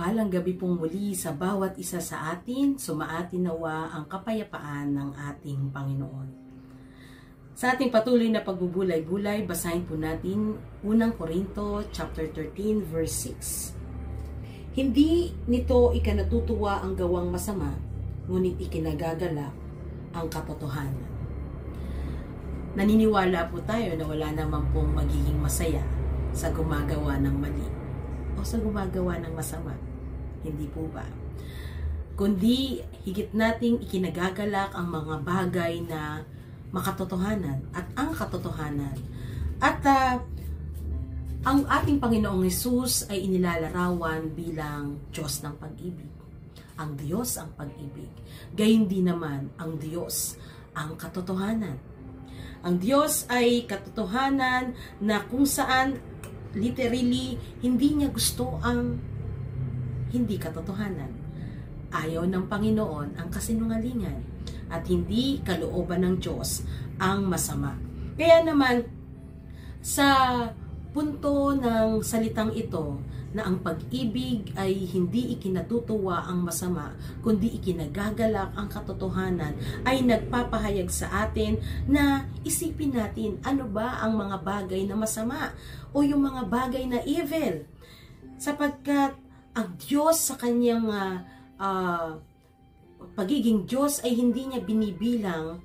Mapagpalang gabi pong muli sa bawat isa sa atin, sumaatin nawa ang kapayapaan ng ating Panginoon. Sa ating patuloy na pagbubulay-bulay, basahin po natin unang Korinto chapter 13 verse 6. Hindi nito ikinatutuwa ang gawang masama, ngunit ikinagagalak ang katotohanan. Naniniwala po tayo na wala naman pong magiging masaya sa gumagawa ng mali o sa gumagawa ng masama. Hindi po ba? Kundi higit nating ikinagagalak ang mga bagay na makatotohanan at ang katotohanan. At ang ating Panginoong Hesus ay inilalarawan bilang Diyos ng pag-ibig. Ang Diyos ang pag-ibig. Gayon din naman ang Diyos ang katotohanan. Ang Diyos ay katotohanan na kung saan literally, hindi niya gusto ang hindi katotohanan. Ayaw ng Panginoon ang kasinungalingan at hindi kalooban ng Diyos ang masama. Kaya naman, sa punto ng salitang ito, na ang pag-ibig ay hindi ikinatutuwa ang masama, kundi ikinagagalak ang katotohanan, ay nagpapahayag sa atin na isipin natin ano ba ang mga bagay na masama o yung mga bagay na evil. Sapagkat ang Diyos sa kanyang pagiging Diyos ay hindi niya binibilang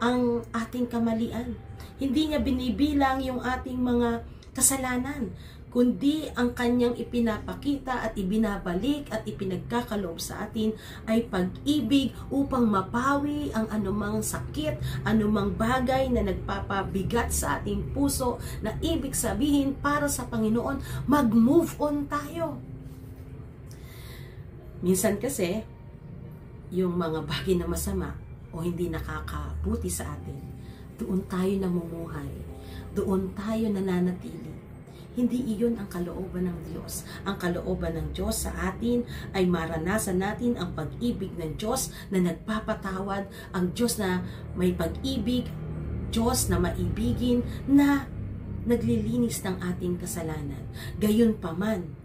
ang ating kamalian. Hindi niya binibilang yung ating mga kasalanan, kundi ang kanyang ipinapakita at ibinabalik at ipinagkakaloob sa atin ay pag-ibig upang mapawi ang anumang sakit, anumang bagay na nagpapabigat sa ating puso, na ibig sabihin para sa Panginoon, mag-move on tayo. Minsan kasi, yung mga bagay na masama o hindi nakakabuti sa atin, doon tayo namumuhay, doon tayo nananatili. Hindi iyon ang kalooban ng Diyos. Ang kalooban ng Diyos sa atin ay maranasan natin ang pag-ibig ng Diyos na nagpapatawad, ang Diyos na may pag-ibig, Diyos na maibigin, na naglilinis ng ating kasalanan. Gayunpaman,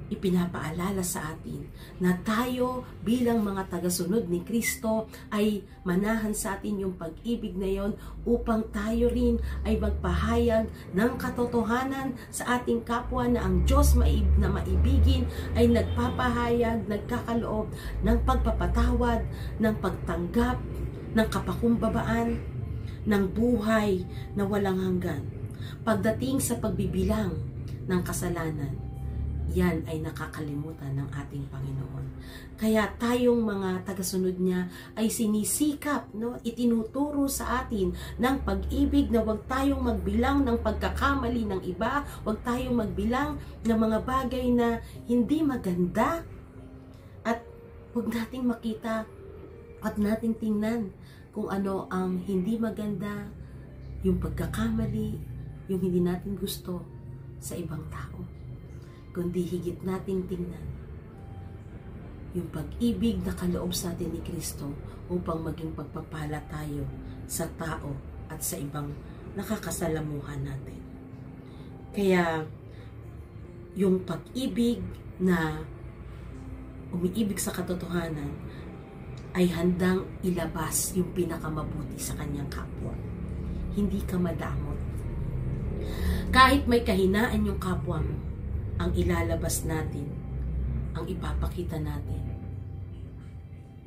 ipinapaalala sa atin na tayo bilang mga tagasunod ni Kristo ay manahan sa atin yung pag-ibig na yon upang tayo rin ay magpahayag ng katotohanan sa ating kapwa na ang Diyos na maibigin ay nagpapahayag, nagkakaloob ng pagpapatawad, ng pagtanggap, ng kapakumbabaan, ng buhay na walang hanggan. Pagdating sa pagbibilang ng kasalanan, yan ay nakakalimutan ng ating Panginoon. Kaya tayong mga tagasunod niya ay sinisikap, itinuturo sa atin ng pag-ibig na huwag tayong magbilang ng pagkakamali ng iba, huwag tayong magbilang ng mga bagay na hindi maganda, at huwag nating makita at nating tingnan kung ano ang hindi maganda, yung pagkakamali, yung hindi natin gusto sa ibang tao. Kundi higit nating tingnan yung pag-ibig na kaloob sa atin ni Kristo upang maging pagpapala tayo sa tao at sa ibang nakakasalamuhan natin. Kaya yung pag-ibig na umiibig sa katotohanan ay handang ilabas yung pinakamabuti sa kanyang kapwa. Hindi ka madamot. Kahit may kahinaan yung kapwa mo, ang ilalabas natin, ang ipapakita natin,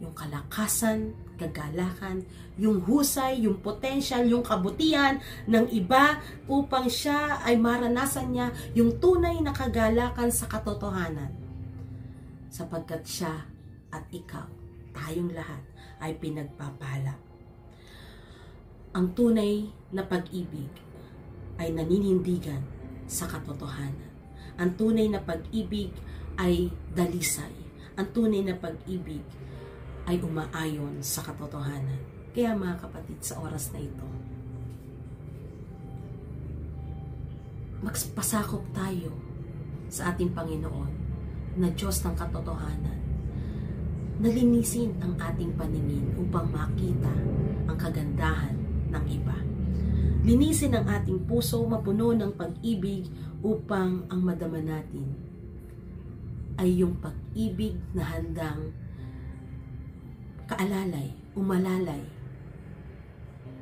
yung kalakasan, kagalakan, yung husay, yung potential, yung kabutihan ng iba upang siya ay maranasan niya yung tunay na kagalakan sa katotohanan. Sapagkat siya at ikaw, tayong lahat, ay pinagpapala. Ang tunay na pag-ibig ay naninindigan sa katotohanan. Ang tunay na pag-ibig ay dalisay. Ang tunay na pag-ibig ay umaayon sa katotohanan. Kaya mga kapatid, sa oras na ito, magpasakop tayo sa ating Panginoon na Diyos ng katotohanan. Nalinisin ang ating paningin upang makita ang kagandahan ng iba. Linisin ang ating puso, mapuno ng pag-ibig upang ang madama natin ay yung pag-ibig na handang kaalalay, umalalay,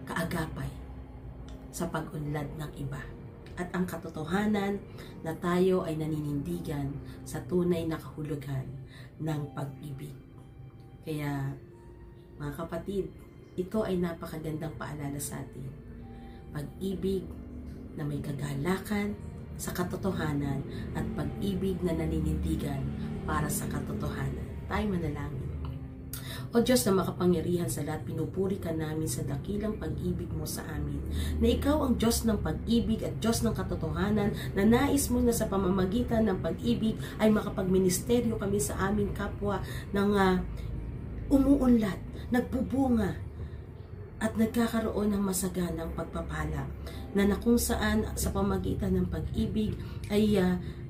kaagapay sa pag-unlad ng iba. At ang katotohanan na tayo ay naninindigan sa tunay na kahulugan ng pag-ibig. Kaya, mga kapatid, ito ay napakagandang paalala sa atin. Pag-ibig na may kagalakan sa katotohanan at pag-ibig na naninindigan para sa katotohanan. Tayo manalangin. O Diyos na makapangyarihan sa lahat, pinupuri ka namin sa dakilang pag-ibig mo sa amin. Na ikaw ang Diyos ng pag-ibig at Diyos ng katotohanan, na nais mo na sa pamamagitan ng pag-ibig ay makapagministeryo kami sa aming kapwa ng umuunlad, nagbubunga, at nagkakaroon ng masaganang pagpapala. Na kung saan sa pamamagitan ng pag-ibig ay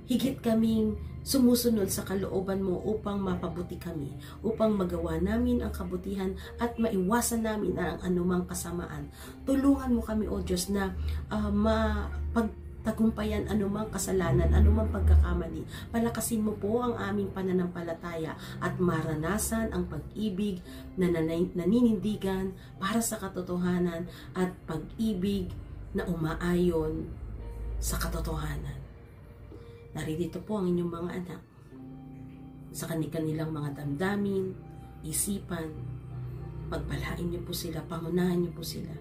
higit kaming sumusunod sa kalooban mo upang mapabuti kami, upang magawa namin ang kabutihan at maiwasan namin ang anumang kasamaan. Tulungan mo kami, O Diyos, na mapagtagumpayan anumang kasalanan, anumang pagkakamali. Palakasin mo po ang aming pananampalataya at maranasan ang pag-ibig na naninindigan para sa katotohanan at pag-ibig na umaayon sa katotohanan. Narito po ang inyong mga anak sa kanilang mga damdamin, isipan. Pagpalain niyo po sila, pangunahan niyo po sila.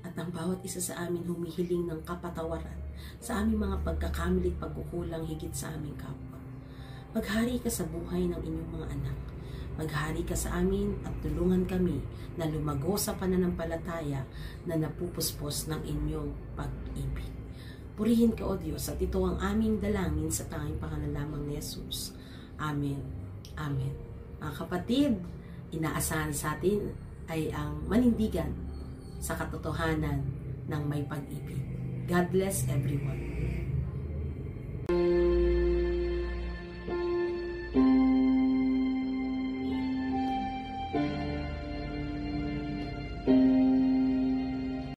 At ang bawat isa sa amin humihiling ng kapatawaran sa aming mga pagkakamali at pagkukulang higit sa aming kapwa. Maghari ka sa buhay ng inyong mga anak. Maghari ka sa amin at tulungan kami na lumago sa pananampalataya na napupuspos ng inyong pag-ibig. Purihin ka, O Diyos, at ito ang aming dalangin sa tanging pangalan ni Jesus. Amen. Amen. Mga kapatid, inaasahan sa atin ay ang manindigan sa katotohanan ng may pag-ibig. God bless everyone.